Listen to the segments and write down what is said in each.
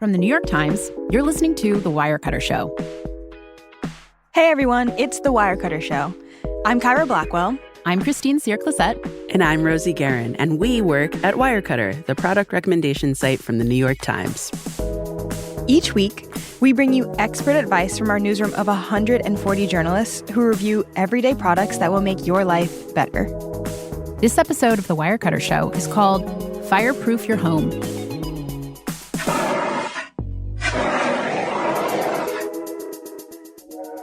From the New York Times, you're listening to The Wirecutter Show. Hey everyone, it's The Wirecutter Show. I'm Kyra Blackwell. I'm Christine Cyr-Clisette. And I'm Rosie Guerin, and we work at Wirecutter, the product recommendation site from the New York Times. Each week, we bring you expert advice from our newsroom of 140 journalists who review everyday products that will make your life better. This episode of The Wirecutter Show is called Fireproof Your Home.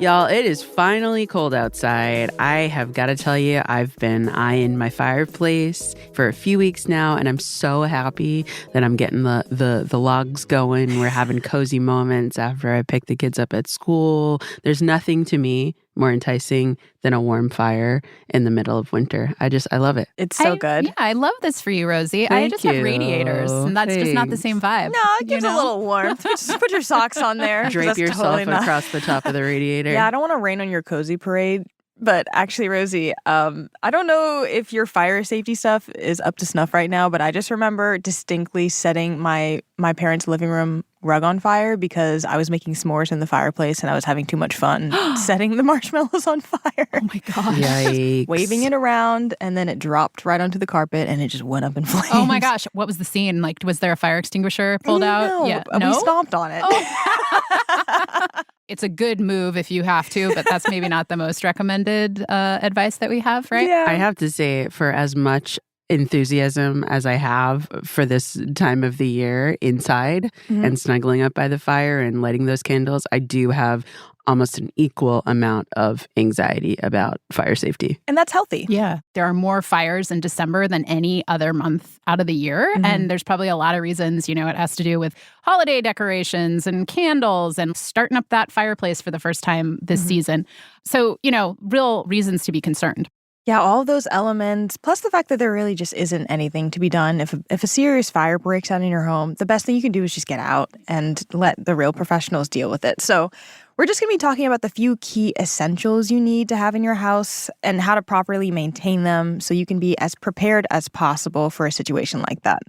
Y'all, it is finally cold outside. I have got to tell you, I've been eyeing my fireplace for a few weeks now, and I'm so happy that I'm getting the logs going. We're having cozy moments after I pick the kids up at school. There's nothing to me more enticing than a warm fire in the middle of winter. I love it. It's so good. Yeah, I love this for you, Rosie. I just have radiators, and that's just not the same vibe. No, it gives a little warmth. Just put your socks on there. Drape yourself across the top of the radiator. Yeah, I don't want to rain on your cozy parade. But actually, Rosie, I don't know if your fire safety stuff is up to snuff right now, but I just remember distinctly setting my parents' living room rug on fire because I was making s'mores in the fireplace and I was having too much fun setting the marshmallows on fire. Oh my gosh. Yikes. Waving it around, and then it dropped right onto the carpet and it just went up in flames. Oh my gosh. What was the scene? Like, was there a fire extinguisher pulled out? No, Yeah. we stomped on it. Oh. It's a good move if you have to, but that's maybe not the most recommended advice that we have, right? Yeah. I have to say, for as much enthusiasm as I have for this time of the year inside and snuggling up by the fire and lighting those candles, I do have almost an equal amount of anxiety about fire safety. And that's healthy. Yeah. There are more fires in December than any other month out of the year. And there's probably a lot of reasons, it has to do with holiday decorations and candles and starting up that fireplace for the first time this season. So, real reasons to be concerned. Yeah, all of those elements, plus the fact that there really just isn't anything to be done. If a serious fire breaks out in your home, the best thing you can do is just get out and let the real professionals deal with it. So we're just going to be talking about the few key essentials you need to have in your house and how to properly maintain them so you can be as prepared as possible for a situation like that.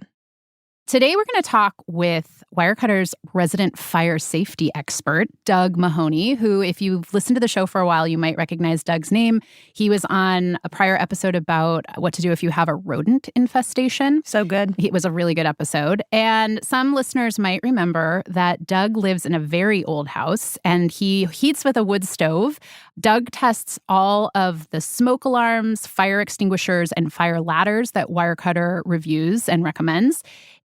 Today, we're going to talk with Wirecutter's resident fire safety expert, Doug Mahoney, who, if you've listened to the show for a while, you might recognize Doug's name. He was on a prior episode about what to do if you have a rodent infestation. So good. It was a really good episode. And some listeners might remember that Doug lives in a very old house and he heats with a wood stove. Doug tests all of the smoke alarms, fire extinguishers, and fire ladders that Wirecutter reviews and recommends.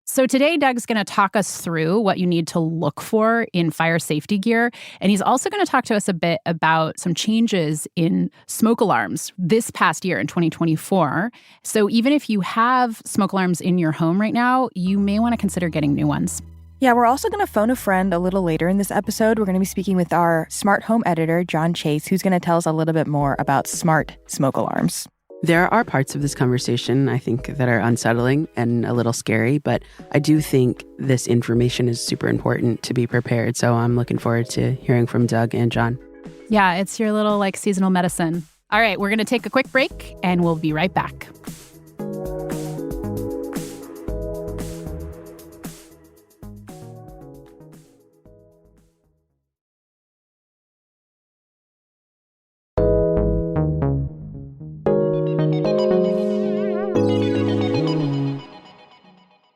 So today, Doug's going to talk us through what you need to look for in fire safety gear. And he's also going to talk to us a bit about some changes in smoke alarms this past year in 2024. So even if you have smoke alarms in your home right now, you may want to consider getting new ones. Yeah, we're also going to phone a friend a little later in this episode. We're going to be speaking with our smart home editor, Jon Chase, who's going to tell us a little bit more about smart smoke alarms. There are parts of this conversation, I think, that are unsettling and a little scary, but I do think this information is super important to be prepared. So I'm looking forward to hearing from Doug and Jon. Yeah, it's your little seasonal medicine. All right, we're going to take a quick break and we'll be right back.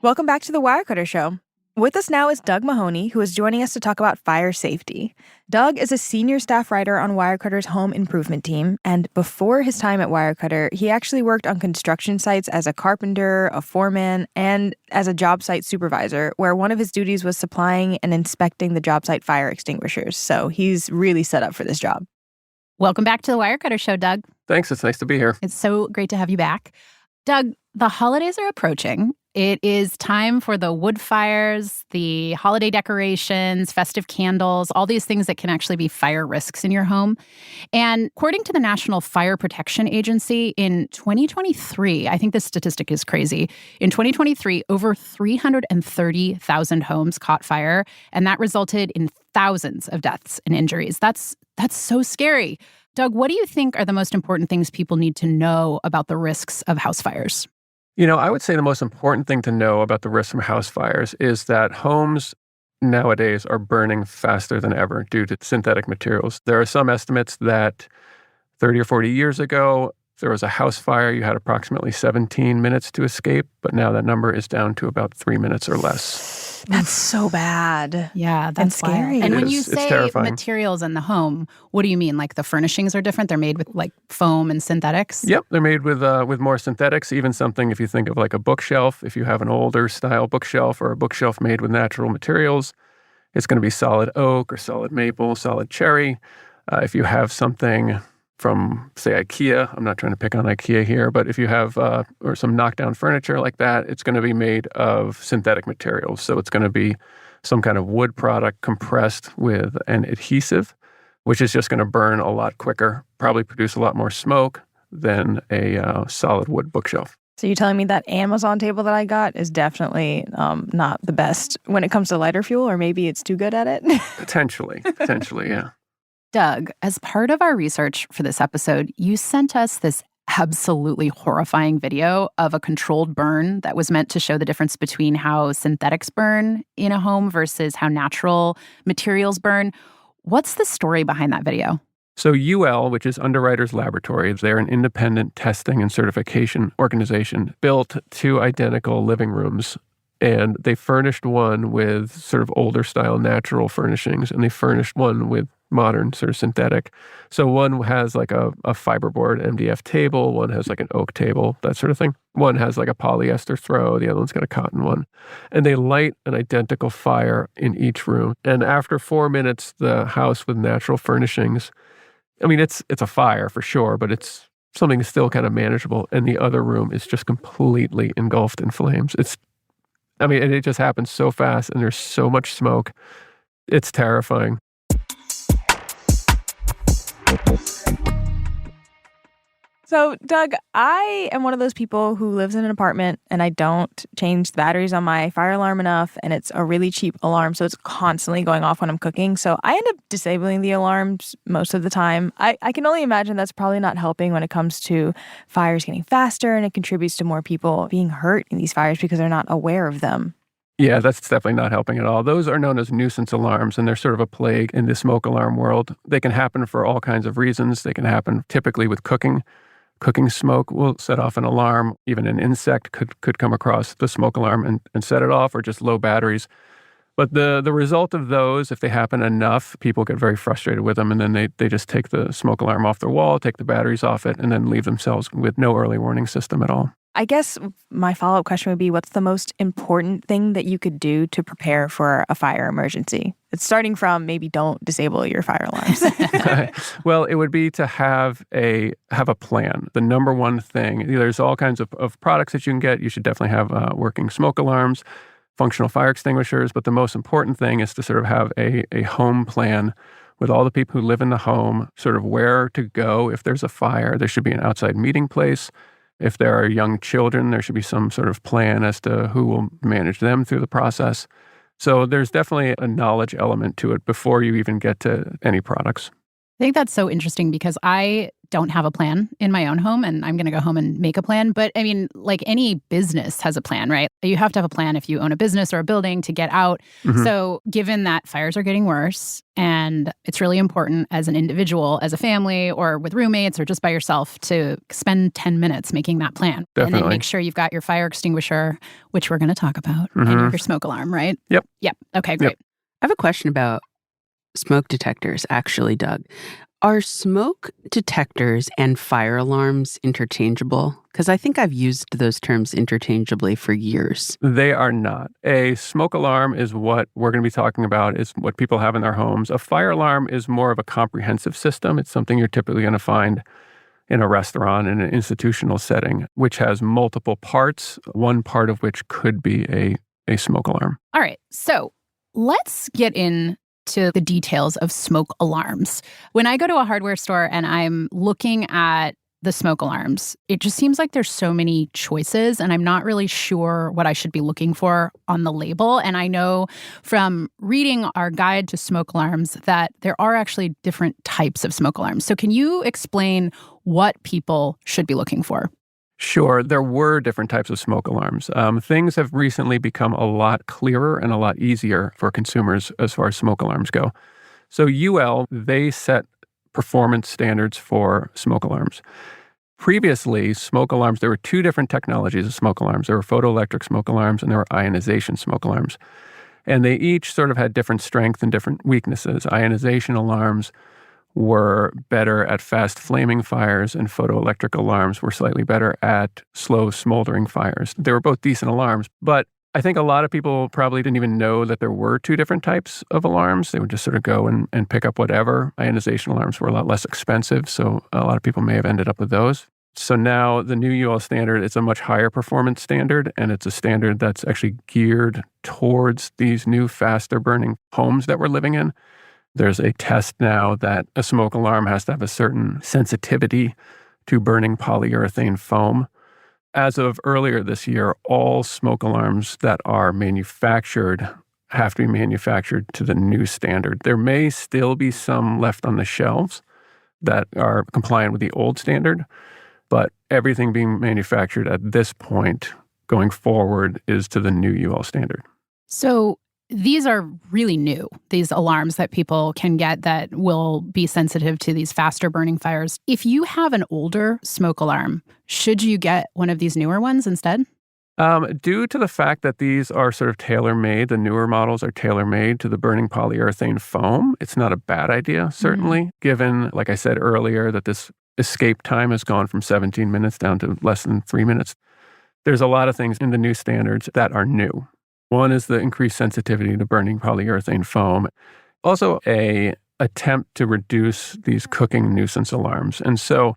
Welcome back to the Wirecutter Show. With us now is Doug Mahoney, who is joining us to talk about fire safety. Doug is a senior staff writer on Wirecutter's home improvement team, and before his time at Wirecutter, he actually worked on construction sites as a carpenter, a foreman, and as a job site supervisor, where one of his duties was supplying and inspecting the job site fire extinguishers. So he's really set up for this job. Welcome back to the Wirecutter Show, Doug. Thanks. It's nice to be here. It's so great to have you back. Doug, the holidays are approaching. It is time for the wood fires, the holiday decorations, festive candles, all these things that can actually be fire risks in your home. And according to the National Fire Protection Agency, in 2023, I think this statistic is crazy. In 2023, over 330,000 homes caught fire, and that resulted in thousands of deaths and injuries. That's so scary. Doug, what do you think are the most important things people need to know about the risks of house fires? I would say the most important thing to know about the risks from house fires is that homes nowadays are burning faster than ever due to synthetic materials. There are some estimates that 30 or 40 years ago, if there was a house fire, you had approximately 17 minutes to escape, but now that number is down to about 3 minutes or less. That's so bad. Yeah, that's and scary. wild. And when It you is. It's say terrifying. materials in the home, what do you mean? Like the furnishings are different? They're made with like foam and synthetics? Yep, they're made with more synthetics. Even something, if you think of like a bookshelf, if you have an older style bookshelf or a bookshelf made with natural materials, it's going to be solid oak or solid maple, solid cherry. If you have something from, say, IKEA, I'm not trying to pick on IKEA here, but if you have or some knockdown furniture like that, it's going to be made of synthetic materials. So it's going to be some kind of wood product compressed with an adhesive, which is just going to burn a lot quicker, probably produce a lot more smoke than a solid wood bookshelf. So you're telling me that Amazon table that I got is definitely not the best when it comes to lighter fuel, or maybe it's too good at it? Potentially, yeah. Doug, as part of our research for this episode, you sent us this absolutely horrifying video of a controlled burn that was meant to show the difference between how synthetics burn in a home versus how natural materials burn. What's the story behind that video? So UL, which is Underwriters Laboratories, they're an independent testing and certification organization, built 2 identical living rooms. And they furnished one with sort of older style natural furnishings, and they furnished one with modern sort of synthetic. So one has like a fiberboard MDF table, one has like an oak table, that sort of thing. One has like a polyester throw, the other one's got a cotton one. And they light an identical fire in each room. And after 4 minutes, the house with natural furnishings, I mean, it's a fire for sure, but it's something still kind of manageable. And the other room is just completely engulfed in flames. And it just happens so fast, and there's so much smoke. It's terrifying. So, Doug, I am one of those people who lives in an apartment and I don't change the batteries on my fire alarm enough, and it's a really cheap alarm, so it's constantly going off when I'm cooking. So I end up disabling the alarms most of the time. I can only imagine that's probably not helping when it comes to fires getting faster, and it contributes to more people being hurt in these fires because they're not aware of them. Yeah, that's definitely not helping at all. Those are known as nuisance alarms, and they're sort of a plague in the smoke alarm world. They can happen for all kinds of reasons. They can happen typically with cooking. Cooking smoke will set off an alarm. Even an insect could come across the smoke alarm and set it off, or just low batteries. But the result of those, if they happen enough, people get very frustrated with them, and then they just take the smoke alarm off their wall, take the batteries off it, and then leave themselves with no early warning system at all. I guess my follow-up question would be, what's the most important thing that you could do to prepare for a fire emergency? It's starting from maybe don't disable your fire alarms. Well, it would be to have a plan. The number one thing, there's all kinds of products that you can get. You should definitely have working smoke alarms, functional fire extinguishers. But the most important thing is to sort of have a home plan with all the people who live in the home, sort of where to go if there's a fire. There should be an outside meeting place. If there are young children, there should be some sort of plan as to who will manage them through the process. So there's definitely a knowledge element to it before you even get to any products. I think that's so interesting because I don't have a plan in my own home, and I'm going to go home and make a plan. But I mean, like any business has a plan, right? You have to have a plan if you own a business or a building to get out. Mm-hmm. So given that fires are getting worse, and it's really important as an individual, as a family, or with roommates, or just by yourself to spend 10 minutes making that plan. Definitely. And then make sure you've got your fire extinguisher, which we're going to talk about, and your smoke alarm, right? Yep. Okay, great. Yep. I have a question about smoke detectors, actually, Doug. Are smoke detectors and fire alarms interchangeable? Because I think I've used those terms interchangeably for years. They are not. A smoke alarm is what we're going to be talking about, is what people have in their homes. A fire alarm is more of a comprehensive system. It's something you're typically going to find in a restaurant, in an institutional setting, which has multiple parts, one part of which could be a smoke alarm. All right, so let's get into the details of smoke alarms. When I go to a hardware store and I'm looking at the smoke alarms, it just seems like there's so many choices, and I'm not really sure what I should be looking for on the label. And I know from reading our guide to smoke alarms that there are actually different types of smoke alarms. So can you explain what people should be looking for? Sure, there were different types of smoke alarms. Things have recently become a lot clearer and a lot easier for consumers as far as smoke alarms go. So UL, they set performance standards for smoke alarms. Previously, smoke alarms, there were two different technologies of smoke alarms. There were photoelectric smoke alarms and there were ionization smoke alarms. And they each sort of had different strengths and different weaknesses. Ionization alarms were better at fast flaming fires, and photoelectric alarms were slightly better at slow smoldering fires. They were both decent alarms, but I think a lot of people probably didn't even know that there were two different types of alarms. They would just sort of go and pick up whatever. Ionization alarms were a lot less expensive, so a lot of people may have ended up with those. So now the new UL standard, it's a much higher performance standard, and it's a standard that's actually geared towards these new, faster burning homes that we're living in. There's a test now that a smoke alarm has to have a certain sensitivity to burning polyurethane foam. As of earlier this year, all smoke alarms that are manufactured have to be manufactured to the new standard. There may still be some left on the shelves that are compliant with the old standard, but everything being manufactured at this point going forward is to the new UL standard. So these are really new, these alarms that people can get that will be sensitive to these faster burning fires. If you have an older smoke alarm, should you get one of these newer ones instead? Due to the fact that these are sort of tailor-made, the newer models are tailor-made to the burning polyurethane foam, it's not a bad idea, certainly, given, like I said earlier, that this escape time has gone from 17 minutes down to less than 3 minutes. There's a lot of things in the new standards that are new. One is the increased sensitivity to burning polyurethane foam. Also, a attempt to reduce these cooking nuisance alarms. And so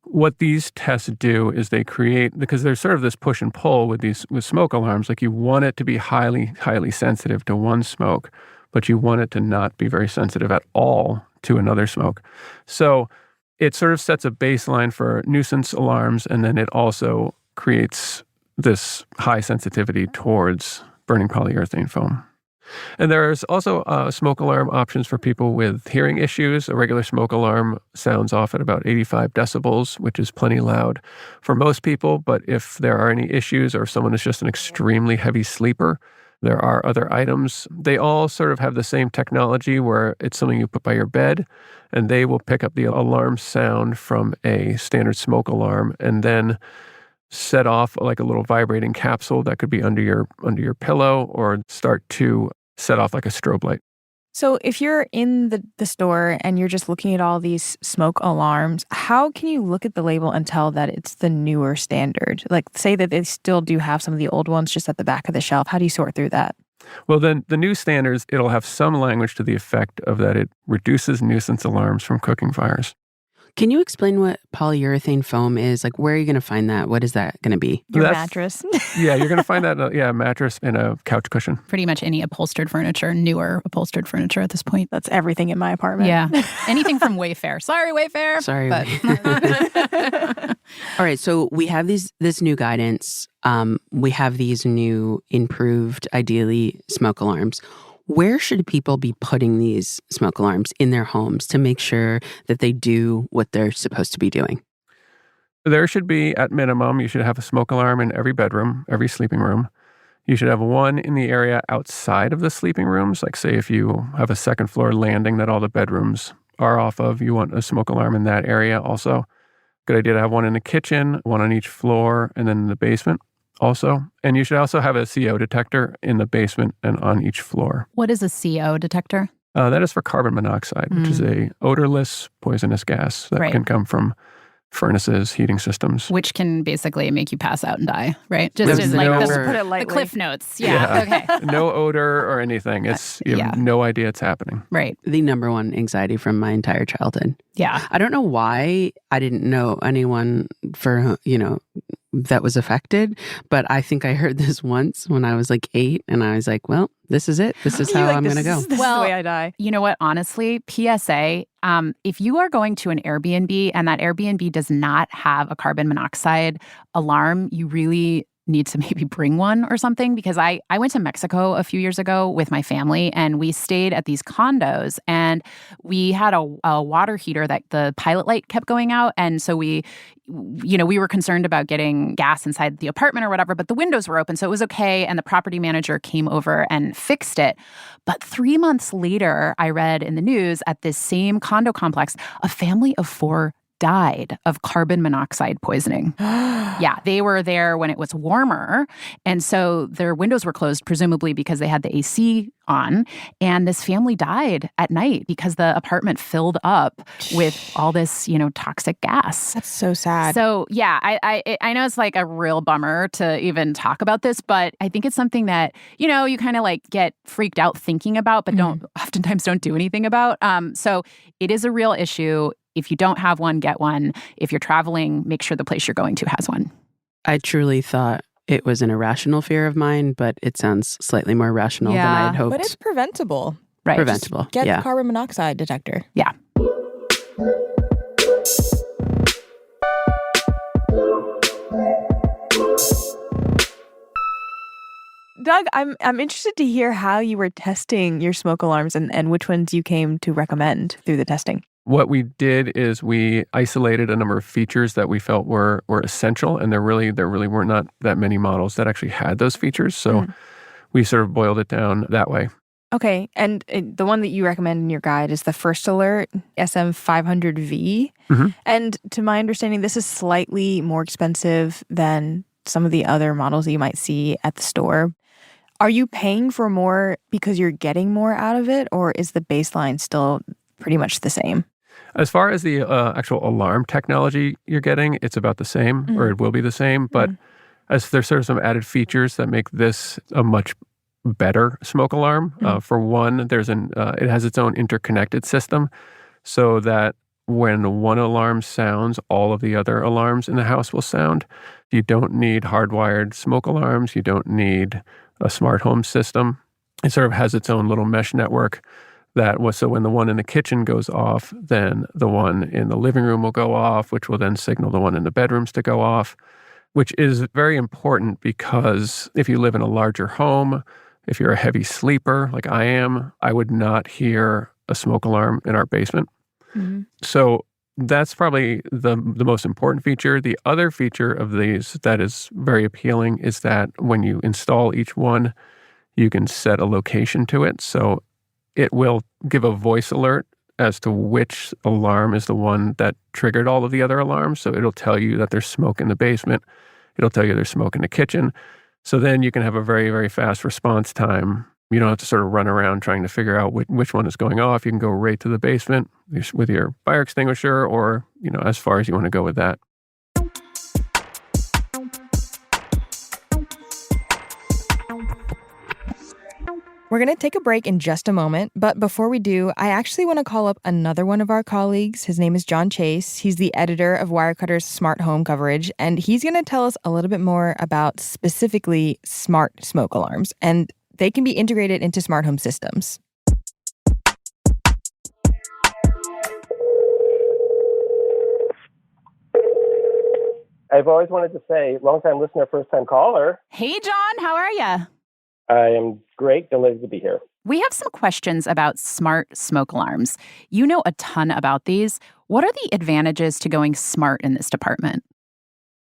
what these tests do is they create, because there's sort of this push and pull with smoke alarms, like you want it to be highly, highly sensitive to one smoke, but you want it to not be very sensitive at all to another smoke. So it sort of sets a baseline for nuisance alarms, and then it also creates this high sensitivity towards burning polyurethane foam. And there's also smoke alarm options for people with hearing issues. A regular smoke alarm sounds off at about 85 decibels, which is plenty loud for most people. But if there are any issues or if someone is just an extremely heavy sleeper, there are other items. They all sort of have the same technology where it's something you put by your bed, and they will pick up the alarm sound from a standard smoke alarm and then set off like a little vibrating capsule that could be under your pillow, or start to set off like a strobe light. So if you're in the store and you're just looking at all these smoke alarms, how can you look at the label and tell that it's the newer standard? Like, say that they still do have some of the old ones just at the back of the shelf. How do you sort through that? Well, then the new standards, it'll have some language to the effect of that it reduces nuisance alarms from cooking fires. Can you explain what polyurethane foam is? Like, where are you going to find that? What is that going to be? Your mattress. Yeah, you're going to find that, a mattress and a couch cushion. Pretty much any upholstered furniture, newer upholstered furniture at this point. That's everything in my apartment. Yeah. Anything from Wayfair. Sorry, Wayfair. Sorry. But All right, so we have this new guidance. We have these new improved, ideally, smoke alarms. Where should people be putting these smoke alarms in their homes to make sure that they do what they're supposed to be doing? There should be, at minimum, you should have a smoke alarm in every bedroom, every sleeping room. You should have one in the area outside of the sleeping rooms. Like, say, if you have a second floor landing that all the bedrooms are off of, you want a smoke alarm in that area also. Good idea to have one in the kitchen, one on each floor, and then in the basement also. And you should also have a CO detector in the basement and on each floor. what is a CO detector? That is for carbon monoxide, which is a odorless, poisonous gas that can come from furnaces, heating systems. Which can basically make you pass out and die, right? There's Just in like no- Put it the lightly. cliff notes. Yeah. Okay. No odor or anything. You have no idea it's happening. Right. The number one anxiety from my entire childhood. Yeah. I don't know why I didn't know anyone that was affected, but I think I heard this once when I was like 8, and I was like, well, this is it. This is how I'm going to go. This is the way I die. You know what? Honestly, PSA, if you are going to an Airbnb and that Airbnb does not have a carbon monoxide alarm, you really need to maybe bring one or something, because I went to Mexico a few years ago with my family, and we stayed at these condos, and we had a water heater that the pilot light kept going out. And so we were concerned about getting gas inside the apartment or whatever, but the windows were open, so it was okay. And the property manager came over and fixed it. But 3 months later, I read in the news at this same condo complex, a family of 4 died of carbon monoxide poisoning. Yeah, they were there when it was warmer, and so their windows were closed, presumably because they had the AC on, and this family died at night because the apartment filled up with all this, toxic gas. That's so sad. So, yeah, I know it's like a real bummer to even talk about this, but I think it's something that, you kind of like get freaked out thinking about, but oftentimes don't do anything about. So it is a real issue. If you don't have one, get one. If you're traveling, make sure the place you're going to has one. I truly thought it was an irrational fear of mine, but it sounds slightly more rational than I had hoped. But it's preventable. Right. Preventable, Just get the carbon monoxide detector. Yeah. Doug, I'm interested to hear how you were testing your smoke alarms and which ones you came to recommend through the testing. What we did is we isolated a number of features that we felt were essential, and there really were not that many models that actually had those features. So we sort of boiled it down that way. Okay, and the one that you recommend in your guide is the First Alert SM500V. And to my understanding, this is slightly more expensive than some of the other models that you might see at the store. Are you paying for more because you're getting more out of it, or is the baseline still pretty much the same? As far as the actual alarm technology you're getting, it's about the same, or it will be the same. But as there's sort of some added features that make this a much better smoke alarm. For one, it has its own interconnected system, so that when one alarm sounds, all of the other alarms in the house will sound. You don't need hardwired smoke alarms. You don't need a smart home system. It sort of has its own little mesh network. So when the one in the kitchen goes off, then the one in the living room will go off, which will then signal the one in the bedrooms to go off, which is very important because if you live in a larger home, if you're a heavy sleeper like I am, I would not hear a smoke alarm in our basement. So that's probably the most important feature. The other feature of these that is very appealing is that when you install each one, you can set a location to it. So it will give a voice alert as to which alarm is the one that triggered all of the other alarms. So it'll tell you that there's smoke in the basement. It'll tell you there's smoke in the kitchen. So then you can have a very, very fast response time. You don't have to sort of run around trying to figure out which one is going off. You can go right to the basement with your fire extinguisher or, as far as you want to go with that. We're going to take a break in just a moment, but before we do, I actually want to call up another one of our colleagues. His name is Jon Chase. He's the editor of Wirecutter's smart home coverage, and he's going to tell us a little bit more about specifically smart smoke alarms, and they can be integrated into smart home systems. I've always wanted to say, long-time listener, first-time caller. Hey, Jon, how are you? I am great. Delighted to be here. We have some questions about smart smoke alarms. You know a ton about these. What are the advantages to going smart in this department?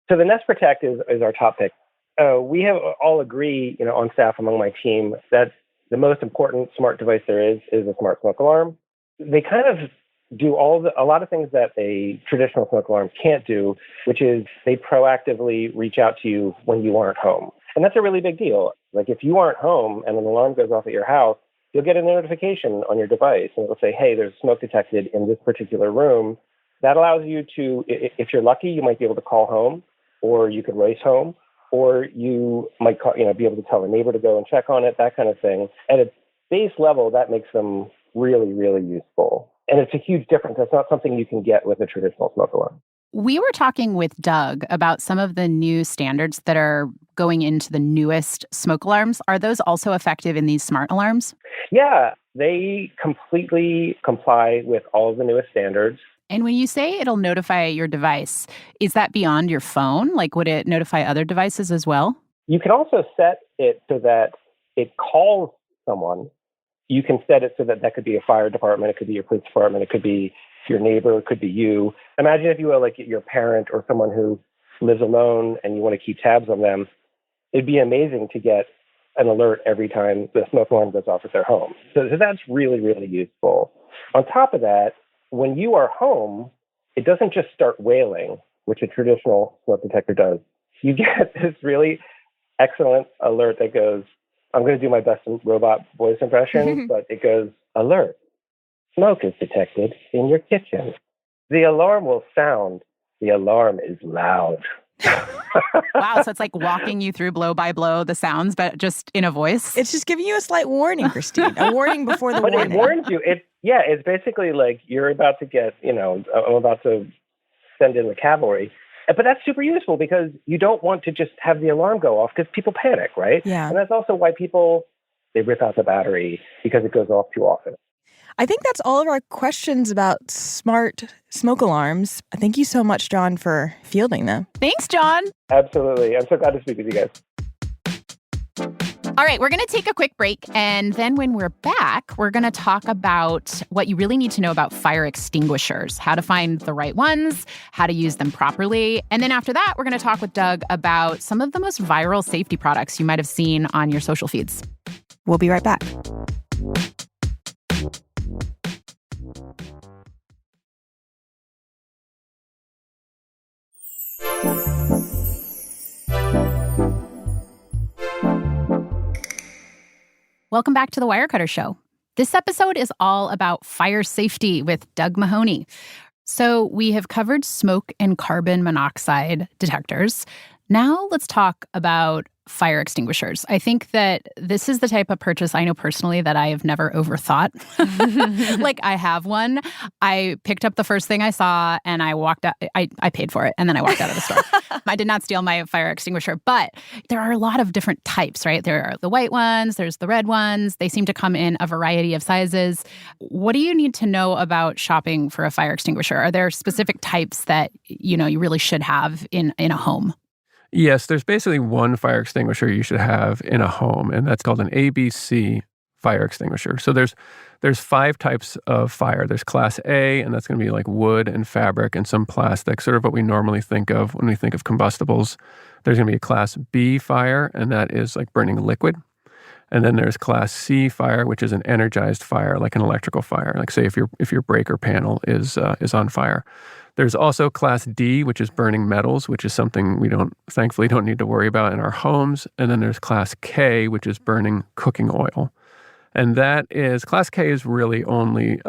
So the Nest Protect is our top pick. We have all agree, on staff among my team that the most important smart device there is a smart smoke alarm. They kind of do a lot of things that a traditional smoke alarm can't do, which is they proactively reach out to you when you aren't home. And that's a really big deal. Like if you aren't home and an alarm goes off at your house, you'll get a notification on your device and it'll say, hey, there's smoke detected in this particular room. That allows you to, if you're lucky, you might be able to call home, or you could race home, or you might be able to tell a neighbor to go and check on it, that kind of thing. At a base level, that makes them really, really useful. And it's a huge difference. That's not something you can get with a traditional smoke alarm. We were talking with Doug about some of the new standards that are going into the newest smoke alarms. Are those also effective in these smart alarms? Yeah, they completely comply with all of the newest standards. And when you say it'll notify your device, is that beyond your phone? Like, would it notify other devices as well? You can also set it so that it calls someone. You can set it so that that could be a fire department, it could be your police department, it could be your neighbor, it could be you. Imagine if you were like your parent or someone who lives alone and you want to keep tabs on them. It'd be amazing to get an alert every time the smoke alarm goes off at their home. So that's really, really useful. On top of that, when you are home, it doesn't just start wailing, which a traditional smoke detector does. You get this really excellent alert that goes, I'm going to do my best robot voice impression, but it goes, alert, smoke is detected in your kitchen. The alarm will sound. The alarm is loud. Wow, so it's like walking you through blow by blow the sounds, but just in a voice. It's just giving you a slight warning, Christine. A warning before the warning. But it warns you. It's basically like you're about to get, I'm about to send in the cavalry. But that's super useful because you don't want to just have the alarm go off because people panic, right? Yeah. And that's also why they rip out the battery because it goes off too often. I think that's all of our questions about smart smoke alarms. Thank you so much, Jon, for fielding them. Thanks, Jon. Absolutely. I'm so glad to speak with you guys. All right, we're going to take a quick break. And then when we're back, we're going to talk about what you really need to know about fire extinguishers, how to find the right ones, how to use them properly. And then after that, we're going to talk with Doug about some of the most viral safety products you might have seen on your social feeds. We'll be right back. Welcome back to the Wirecutter Show. This episode is all about fire safety with Doug Mahoney. So we have covered smoke and carbon monoxide detectors. Now let's talk about fire extinguishers. I think that this is the type of purchase I know personally that I have never overthought. Like I have one. I picked up the first thing I saw and I walked out. I paid for it and then I walked out of the store. I did not steal my fire extinguisher, but there are a lot of different types, right? There are the white ones, there's the red ones. They seem to come in a variety of sizes. What do you need to know about shopping for a fire extinguisher? Are there specific types that, you really should have in a home? Yes, there's basically one fire extinguisher you should have in a home, and that's called an ABC fire extinguisher. So there's 5 types of fire. There's Class A, and that's going to be like wood and fabric and some plastic, sort of what we normally think of when we think of combustibles. There's going to be a Class B fire, and that is like burning liquid. And then there's Class C fire, which is an energized fire, like an electrical fire. Like say if your breaker panel is on fire. There's also Class D, which is burning metals, which is something we thankfully don't need to worry about in our homes. And then there's Class K, which is burning cooking oil. And Class K is really only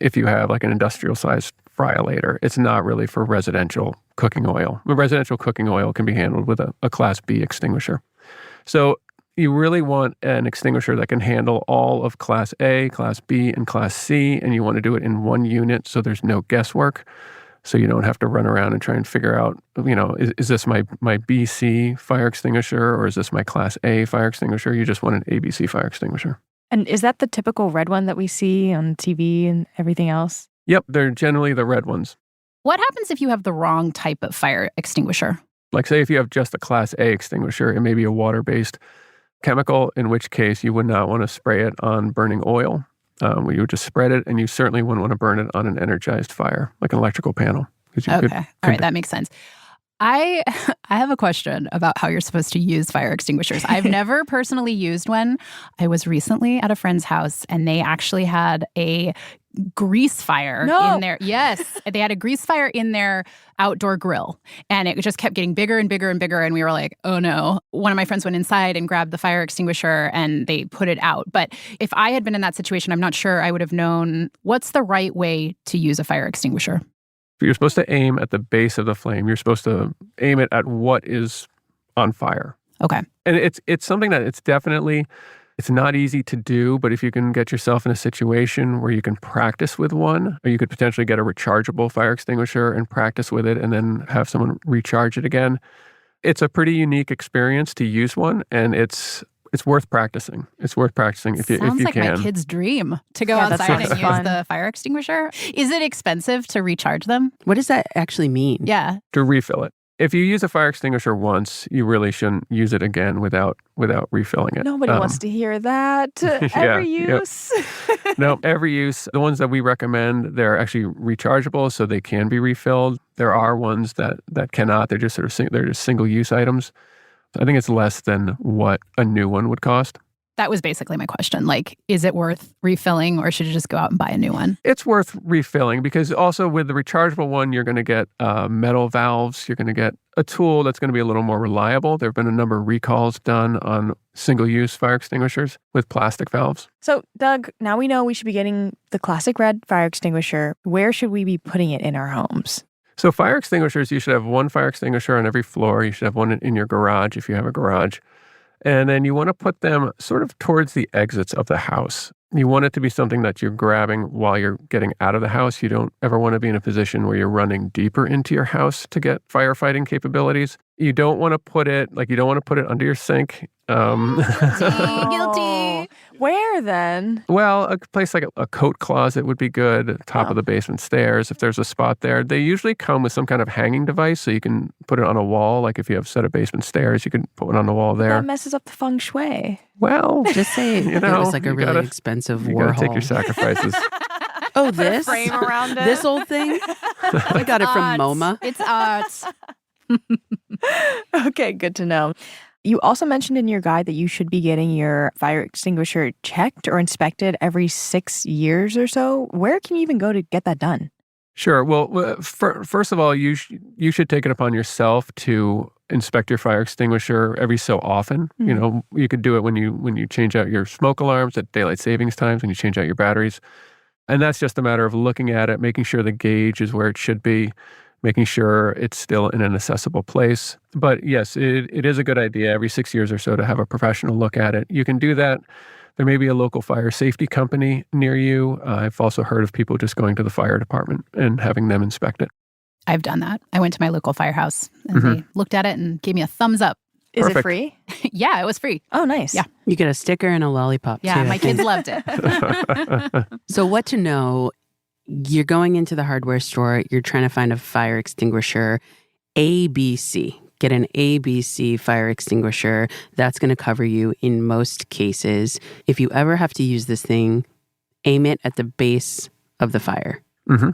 if you have like an industrial-sized fryolator. It's not really for residential cooking oil. Residential cooking oil can be handled with a Class B extinguisher. So you really want an extinguisher that can handle all of Class A, Class B, and Class C, and you want to do it in one unit so there's no guesswork. So you don't have to run around and try and figure out, is this my BC fire extinguisher or is this my Class A fire extinguisher? You just want an ABC fire extinguisher. And is that the typical red one that we see on TV and everything else? Yep, they're generally the red ones. What happens if you have the wrong type of fire extinguisher? Like say if you have just a Class A extinguisher, it may be a water-based chemical, in which case you would not want to spray it on burning oil. You would just spread it, and you certainly wouldn't want to burn it on an energized fire, like an electrical panel. Okay. All right, that makes sense. I have a question about how you're supposed to use fire extinguishers. I've never personally used one. I was recently at a friend's house, and they actually had a grease fire in there. Yes, they had a grease fire in their outdoor grill, and it just kept getting bigger and bigger and bigger, and we were like, oh no. One of my friends went inside and grabbed the fire extinguisher, and they put it out. But if I had been in that situation, I'm not sure I would have known what's the right way to use a fire extinguisher. You're supposed to aim at the base of the flame. You're supposed to aim it at what is on fire. Okay. And it's something that it's not easy to do, but if you can get yourself in a situation where you can practice with one, or you could potentially get a rechargeable fire extinguisher and practice with it and then have someone recharge it again, it's a pretty unique experience to use one, and it's worth practicing. It's worth practicing if you can. Sounds like my kid's dream to go outside and use the fire extinguisher. Is it expensive to recharge them? What does that actually mean? Yeah. To refill it. If you use a fire extinguisher once, you really shouldn't use it again without refilling it. Nobody wants to hear that. Every use. No, every use. The ones that we recommend, they're actually rechargeable, so they can be refilled. There are ones that cannot. They're just they're just single-use items. I think it's less than what a new one would cost. That was basically my question. Like, is it worth refilling or should you just go out and buy a new one? It's worth refilling because also with the rechargeable one, you're going to get metal valves. You're going to get a tool that's going to be a little more reliable. There have been a number of recalls done on single-use fire extinguishers with plastic valves. So, Doug, now we know we should be getting the classic red fire extinguisher. Where should we be putting it in our homes? So fire extinguishers, you should have one fire extinguisher on every floor. You should have one in your garage if you have a garage. And then you want to put them sort of towards the exits of the house. You want it to be something that you're grabbing while you're getting out of the house. You don't ever want to be in a position where you're running deeper into your house to get firefighting capabilities. You don't want to put it under your sink. Guilty. Where then? Well, a place like a coat closet would be good, top of the basement stairs, if there's a spot there. They usually come with some kind of hanging device, so you can put it on a wall. Like if you have a set of basement stairs, you can put one on the wall there. That messes up the feng shui. Well, just say it was like a really expensive Warhol. You gotta take your sacrifices. Oh, this? Put a frame around it. This old thing? I got it from MoMA. It's art. Okay, good to know. You also mentioned in your guide that you should be getting your fire extinguisher checked or inspected every 6 years or so. Where can you even go to get that done? Sure. Well, first of all, you should take it upon yourself to inspect your fire extinguisher every so often. Mm-hmm. You know, you could do it when you change out your smoke alarms at daylight savings times, when you change out your batteries. And that's just a matter of looking at it, making sure the gauge is where it should be, making sure it's still in an accessible place. But yes, it is a good idea every 6 years or so to have a professional look at it. You can do that. There may be a local fire safety company near you. I've also heard of people just going to the fire department and having them inspect it. I've done that. I went to my local firehouse and they looked at it and gave me a thumbs up. Is it free? Yeah, it was free. Oh, nice. Yeah. You get a sticker and a lollipop, yeah, too. my kids loved it. So what to know, you're going into the hardware store, you're trying to find a fire extinguisher, ABC. Get an ABC fire extinguisher. That's going to cover you in most cases. If you ever have to use this thing, aim it at the base of the fire. Mm-hmm.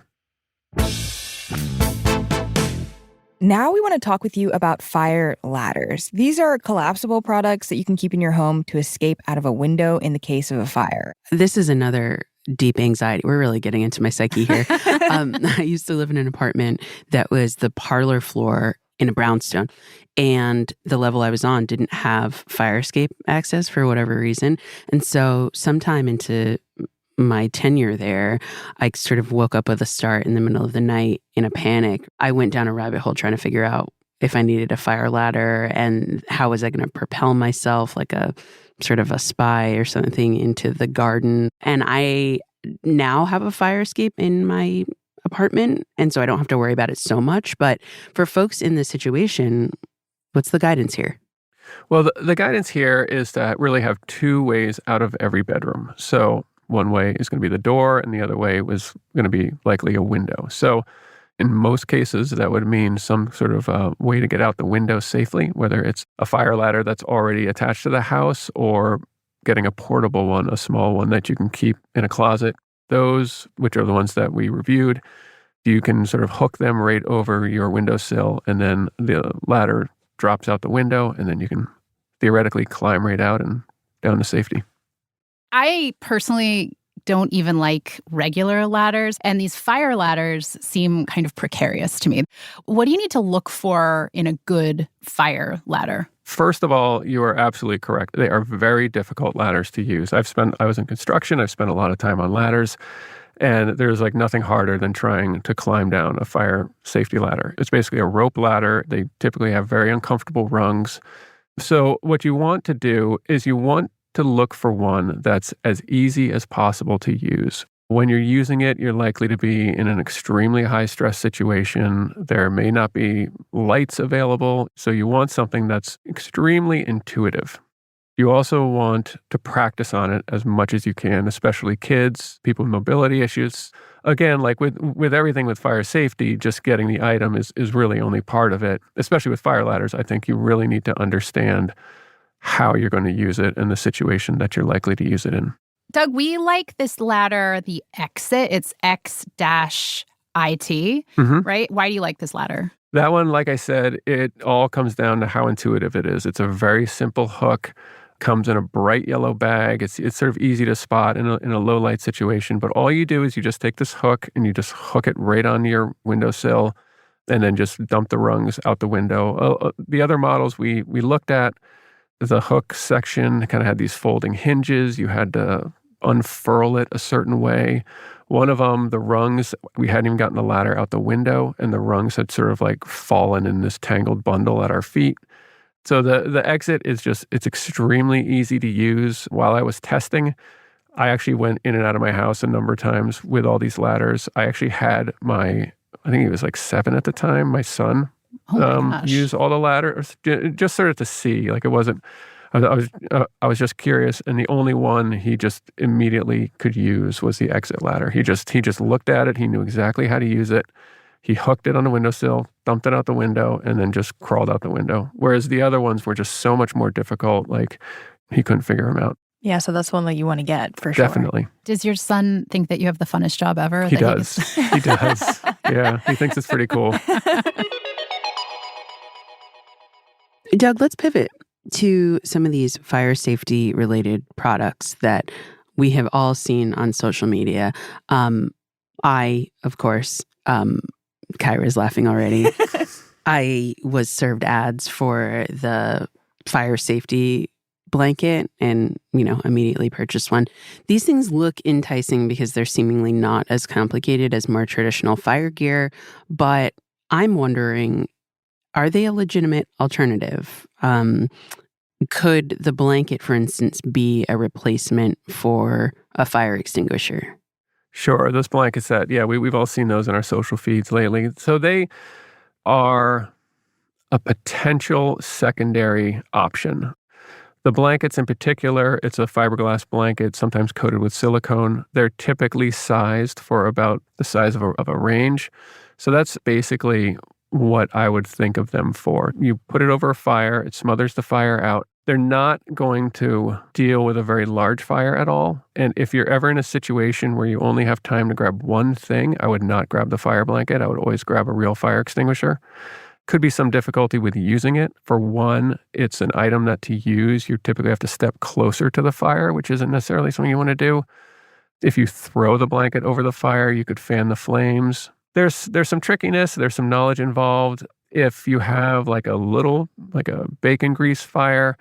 Now we want to talk with you about fire ladders. These are collapsible products that you can keep in your home to escape out of a window in the case of a fire. This is another deep anxiety. We're really getting into my psyche here. I used to live in an apartment that was the parlor floor in a brownstone, and the level I was on didn't have fire escape access for whatever reason. And so sometime into my tenure there, I sort of woke up with a start in the middle of the night in a panic. I went down a rabbit hole trying to figure out if I needed a fire ladder and how was I going to propel myself like a sort of a spy or something into the garden. And I now have a fire escape in my apartment, and so I don't have to worry about it so much. But for folks in this situation, what's the guidance here? Well, the guidance here is to really have two ways out of every bedroom. So one way is going to be the door, and the other way was going to be likely a window. So in most cases, that would mean some sort of way to get out the window safely, whether it's a fire ladder that's already attached to the house or getting a portable one, a small one that you can keep in a closet. Those, which are the ones that we reviewed, you can sort of hook them right over your windowsill, and then the ladder drops out the window, and then you can theoretically climb right out and down to safety. I personally don't even like regular ladders, and these fire ladders seem kind of precarious to me. What do you need to look for in a good fire ladder? First of all, you are absolutely correct. They are very difficult ladders to use. I was in construction. I've spent a lot of time on ladders, and there's like nothing harder than trying to climb down a fire safety ladder. It's basically a rope ladder. They typically have very uncomfortable rungs. So what you want to do is you want to look for one that's as easy as possible to use. When you're using it, you're likely to be in an extremely high-stress situation. There may not be lights available, so you want something that's extremely intuitive. You also want to practice on it as much as you can, especially kids, people with mobility issues. Again, like with everything with fire safety, just getting the item is really only part of it. Especially with fire ladders, I think you really need to understand how you're going to use it and the situation that you're likely to use it in. Doug, we like this ladder, the Exit. It's X-IT, right? Why do you like this ladder? That one, like I said, it all comes down to how intuitive it is. It's a very simple hook, comes in a bright yellow bag. It's sort of easy to spot in a low light situation. But all you do is you just take this hook and you just hook it right on your windowsill and then just dump the rungs out the window. The other models we looked at, the hook section kind of had these folding hinges. You had to unfurl it a certain way. One of them, the rungs, we hadn't even gotten the ladder out the window, and the rungs had sort of like fallen in this tangled bundle at our feet. So the Exit is it's extremely easy to use. While I was testing, I actually went in and out of my house a number of times with all these ladders. I actually had I think he was like 7 at the time, my son, use all the ladders, just sort of to see. Like it wasn't, I was just curious, and the only one he just immediately could use was the Exit ladder. He just looked at it. He knew exactly how to use it. He hooked it on the windowsill, dumped it out the window, and then just crawled out the window. Whereas the other ones were just so much more difficult. Like he couldn't figure them out. Yeah, so that's one that you want to get for sure. Definitely. Does your son think that you have the funnest job ever? He does. He does. Yeah, he thinks it's pretty cool. Doug, let's pivot to some of these fire safety related products that we have all seen on social media. I, of course, Kyra's laughing already. I was served ads for the fire safety blanket and, immediately purchased one. These things look enticing because they're seemingly not as complicated as more traditional fire gear, but I'm wondering, are they a legitimate alternative? Could the blanket, for instance, be a replacement for a fire extinguisher? Sure. Those blankets that, we've all seen those in our social feeds lately. So they are a potential secondary option. The blankets in particular, it's a fiberglass blanket, sometimes coated with silicone. They're typically sized for about the size of a range. So that's basically what I would think of them for. You put it over a fire, it smothers the fire out. They're not going to deal with a very large fire at all. And if you're ever in a situation where you only have time to grab one thing, I would not grab the fire blanket. I would always grab a real fire extinguisher. Could be some difficulty with using it. For one, it's an item that to use, you typically have to step closer to the fire, which isn't necessarily something you want to do. If you throw the blanket over the fire, you could fan the flames. There's some trickiness, there's some knowledge involved. If you have like a bacon grease fire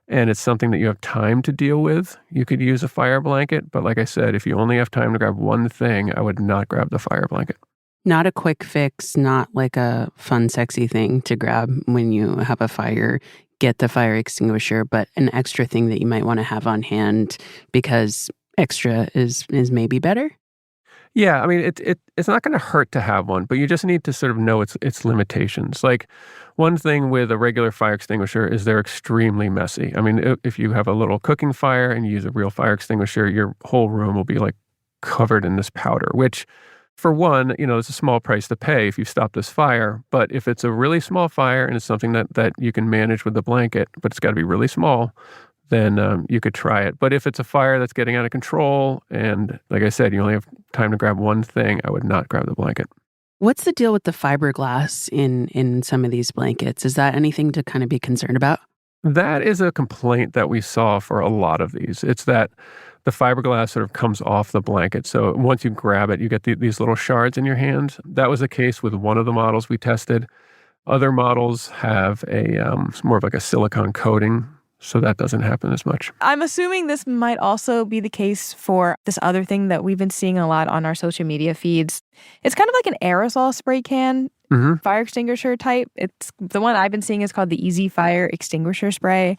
and it's something that you have time to deal with, you could use a fire blanket. But like I said, if you only have time to grab one thing, I would not grab the fire blanket. Not a quick fix, not like a fun, sexy thing to grab when you have a fire, get the fire extinguisher, but an extra thing that you might want to have on hand because extra is maybe better. Yeah, I mean, it's not going to hurt to have one, but you just need to sort of know its limitations. Like, one thing with a regular fire extinguisher is they're extremely messy. I mean, if you have a little cooking fire and you use a real fire extinguisher, your whole room will be like covered in this powder, which for one, it's a small price to pay if you stop this fire. But if it's a really small fire and it's something that you can manage with the blanket, but it's got to be really small, then you could try it. But if it's a fire that's getting out of control, and like I said, you only have time to grab one thing, I would not grab the blanket. What's the deal with the fiberglass in some of these blankets? Is that anything to kind of be concerned about? That is a complaint that we saw for a lot of these. It's that the fiberglass sort of comes off the blanket. So once you grab it, you get these little shards in your hand. That was the case with one of the models we tested. Other models have more of like a silicone coating, so that doesn't happen as much. I'm assuming this might also be the case for this other thing that we've been seeing a lot on our social media feeds. It's kind of like an aerosol spray can fire extinguisher type. It's the one I've been seeing is called the Easy Fire Extinguisher Spray.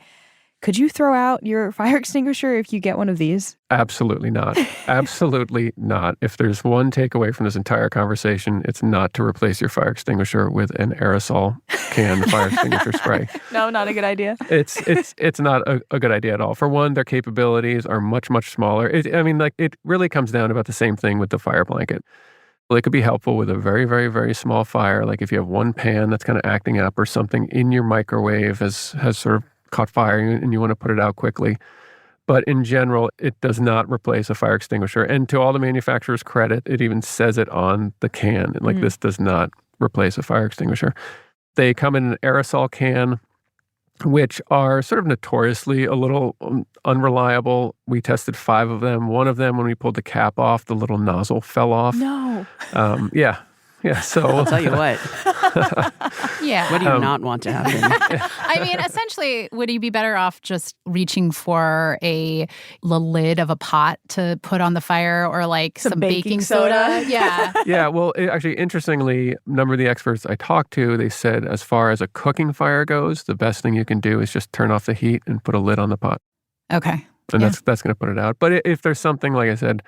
Could you throw out your fire extinguisher if you get one of these? Absolutely not. Absolutely not. If there's one takeaway from this entire conversation, it's not to replace your fire extinguisher with an aerosol can fire extinguisher spray. No, not a good idea. It's not a good idea at all. For one, their capabilities are much, much smaller. It really comes down to about the same thing with the fire blanket. Well, it could be helpful with a very, very, very small fire. Like if you have one pan that's kind of acting up or something in your microwave has sort of caught fire and you want to put it out quickly. But in general, it does not replace a fire extinguisher. And to all the manufacturer's credit, it even says it on the can. Like this does not replace a fire extinguisher. They come in an aerosol can, which are sort of notoriously a little unreliable. We tested 5 of them. One of them, when we pulled the cap off, the little nozzle fell off. No. Yeah. So I'll tell you what. Yeah. What do you not want to happen? I mean, essentially, would you be better off just reaching for the lid of a pot to put on the fire or like some baking soda? Yeah. Yeah, well, actually, interestingly, a number of the experts I talked to, they said as far as a cooking fire goes, the best thing you can do is just turn off the heat and put a lid on the pot. Okay. And that's going to put it out. But if there's something, like I said,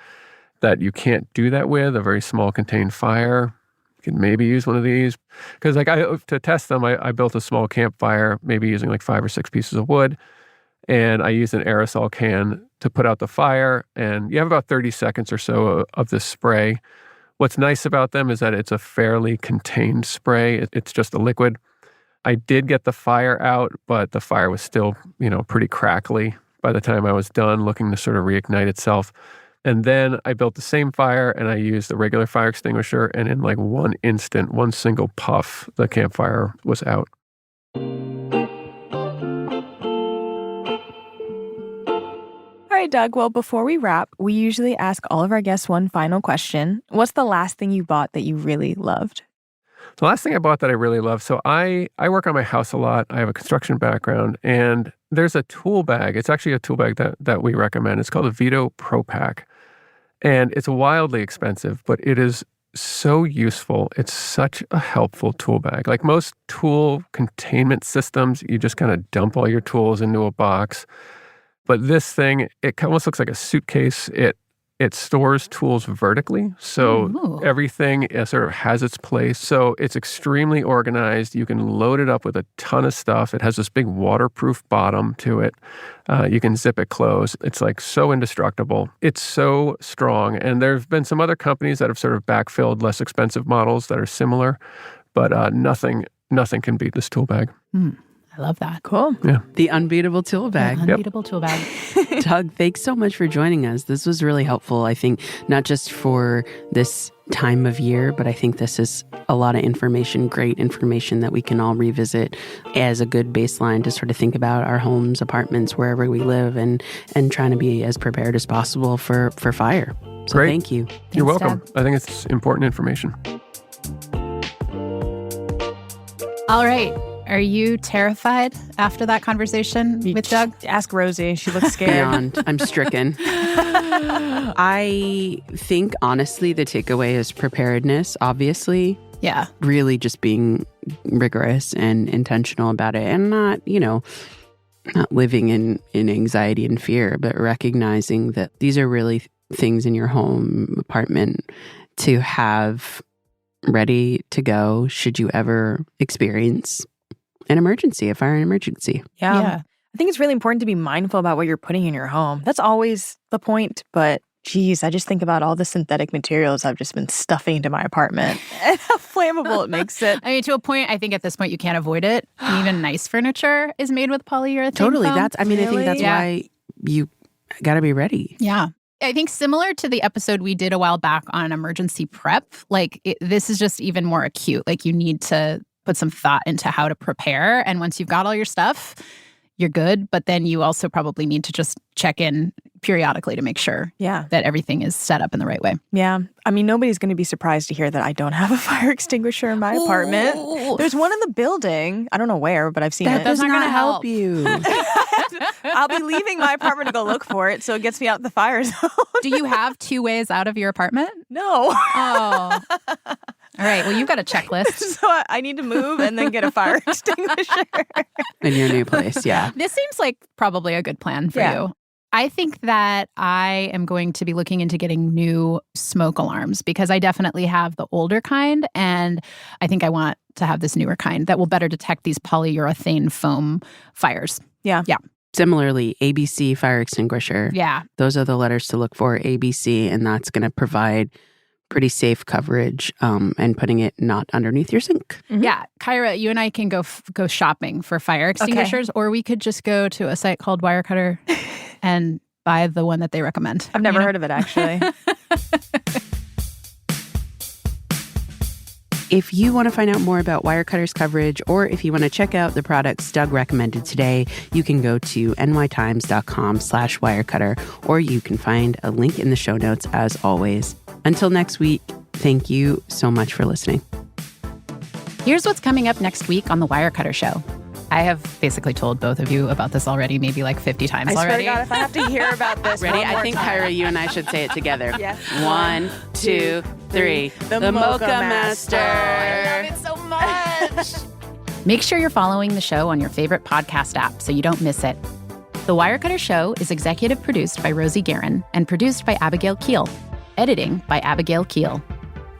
that you can't do that with, a very small contained fire, you can maybe use one of these. Because to test them, I built a small campfire, maybe using like 5 or 6 pieces of wood. And I used an aerosol can to put out the fire. And you have about 30 seconds or so of this spray. What's nice about them is that it's a fairly contained spray. It's just a liquid. I did get the fire out, but the fire was still, pretty crackly by the time I was done, looking to sort of reignite itself. And then I built the same fire and I used a regular fire extinguisher. And in like one instant, one single puff, the campfire was out. All right, Doug. Well, before we wrap, we usually ask all of our guests one final question. What's the last thing you bought that you really loved? The last thing I bought that I really love, so I work on my house a lot. I have a construction background, and there's a tool bag. It's actually a tool bag that we recommend. It's called a Vito Pro Pack. And it's wildly expensive, but it is so useful. It's such a helpful tool bag. Like most tool containment systems, you just kind of dump all your tools into a box. But this thing, it almost looks like a suitcase. It stores tools vertically, so everything sort of has its place. So it's extremely organized. You can load it up with a ton of stuff. It has this big waterproof bottom to it. You can zip it closed. It's like so indestructible. It's so strong. And there have been some other companies that have sort of backfilled less expensive models that are similar, but nothing can beat this tool bag. I love that. Cool. Yeah. The unbeatable tool bag. Unbeatable tool bag. Doug, thanks so much for joining us. This was really helpful, I think, not just for this time of year, but I think this is a lot of information, great information that we can all revisit as a good baseline to sort of think about our homes, apartments, wherever we live, and trying to be as prepared as possible for fire. So Great. Thank you. You're Thanks, welcome. Doug. I think it's important information. All right. Are you terrified after that conversation with Doug? Ask Rosie. She looks scared. Beyond. I'm stricken. I think, honestly, the takeaway is preparedness, obviously. Yeah. Really just being rigorous and intentional about it and not living in anxiety and fear, but recognizing that these are really things in your home, apartment to have ready to go should you ever experience an emergency, a fire emergency. Yeah. I think it's really important to be mindful about what you're putting in your home. That's always the point, but geez, I just think about all the synthetic materials I've just been stuffing into my apartment and how flammable it makes it. I mean, to a point, I think at this point you can't avoid it. Even nice furniture is made with polyurethane Totally. foam. I think that's why you got to be ready. Yeah. I think similar to the episode we did a while back on emergency prep, this is just even more acute. Like you need to put some thought into how to prepare. And once you've got all your stuff, you're good. But then you also probably need to just check in periodically to make sure that everything is set up in the right way. Yeah. I mean, nobody's going to be surprised to hear that I don't have a fire extinguisher in my apartment. There's one in the building. I don't know where, but I've seen it. That's not going to help. you. I'll be leaving my apartment to go look for it, so it gets me out the fire zone. Do you have 2 ways out of your apartment? No. Oh. All All right. Well, you've got a checklist. So I need to move and then get a fire extinguisher. In your new place, yeah. This seems like probably a good plan for you. I think that I am going to be looking into getting new smoke alarms because I definitely have the older kind, and I think I want to have this newer kind that will better detect these polyurethane foam fires. Yeah. Similarly, ABC fire extinguisher. Yeah. Those are the letters to look for, ABC, and that's going to provide pretty safe coverage and putting it not underneath your sink. Mm-hmm. Yeah. Kyra, you and I can go shopping for fire extinguishers, or we could just go to a site called Wirecutter and buy the one that they recommend. I've never heard of it, actually. If you want to find out more about Wirecutter's coverage, or if you want to check out the products Doug recommended today, you can go to nytimes.com/Wirecutter, or you can find a link in the show notes as always. Until next week, thank you so much for listening. Here's what's coming up next week on The Wirecutter Show. I have basically told both of you about this already, maybe like 50 times already. I swear to God, if I have to hear about this Ready? one more I think, time. Kyra, you and I should say it together. Yes. 1, 2, 3. The Mocha Master. I love it so much. Make sure you're following the show on your favorite podcast app so you don't miss it. The Wirecutter Show is executive produced by Rosie Guerin and produced by Abigail Keel. Editing by Abigail Keel.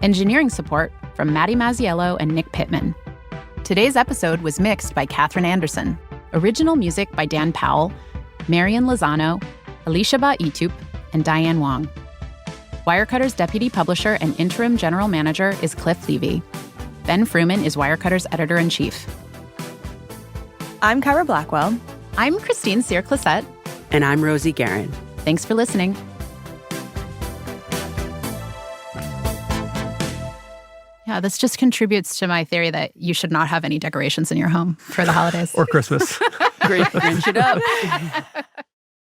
Engineering support from Maddie Mazziello and Nick Pittman. Today's episode was mixed by Katherine Anderson. Original music by Dan Powell, Marian Lozano, Alicia Ba-Itup, and Diane Wong. Wirecutter's deputy publisher and interim general manager is Cliff Levy. Ben Fruman is Wirecutter's editor-in-chief. I'm Kyra Blackwell. I'm Christine Cyr-Clisette. And I'm Rosie Guerin. Thanks for listening. Yeah, this just contributes to my theory that you should not have any decorations in your home for the holidays. Or Christmas. Grinch it up.